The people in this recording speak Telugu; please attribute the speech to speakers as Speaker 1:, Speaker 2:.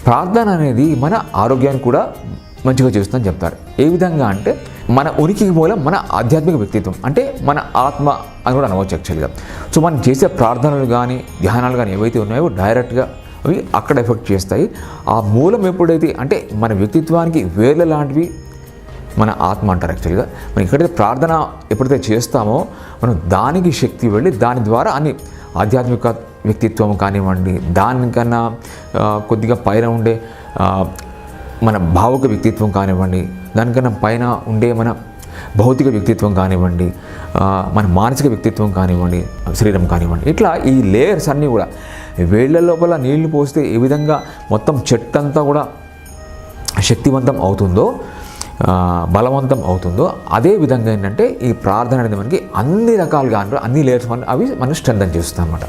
Speaker 1: ప్రార్థన అనేది మన ఆరోగ్యాన్ని కూడా మంచిగా చేస్తుందని చెప్తారు. ఏ విధంగా అంటే మన ఉనికికి మూలం మన ఆధ్యాత్మిక వ్యక్తిత్వం, అంటే మన ఆత్మ అని కూడా అనవచ్చు యాక్చువల్గా. సో మనం చేసే ప్రార్థనలు కానీ ధ్యానాలు కానీ ఏవైతే ఉన్నాయో డైరెక్ట్గా అవి అక్కడ ఎఫెక్ట్ చేస్తాయి. ఆ మూలం ఎప్పుడైతే అంటే మన వ్యక్తిత్వానికి వేర్ల లాంటివి మన ఆత్మ అంటారు యాక్చువల్గా. మనం ఎక్కడైతే ప్రార్థన ఎప్పుడైతే చేస్తామో మనం దానికి శక్తి వెళ్ళి దాని ద్వారా అన్ని ఆధ్యాత్మిక వ్యక్తిత్వం కానివ్వండి, దానికన్నా కొద్దిగా పైన ఉండే మన భావుక వ్యక్తిత్వం కానివ్వండి, దానికన్నా పైన ఉండే మన భౌతిక వ్యక్తిత్వం కానివ్వండి, మన మానసిక వ్యక్తిత్వం కానివ్వండి, శరీరం కానివ్వండి, ఇట్లా ఈ లేయర్స్ అన్నీ కూడా వేళ్ల లోపల నీళ్లు పోస్తే ఏ విధంగా మొత్తం చెట్టంతా కూడా శక్తివంతం అవుతుందో, బలవంతం అవుతుందో, అదే విధంగా ఏంటంటే ఈ ప్రార్థన అనేది మనకి అన్ని రకాలుగా అన్ని లేయర్స్ అవి మనం స్ట్రెంథన్ చేస్తాం అన్నమాట.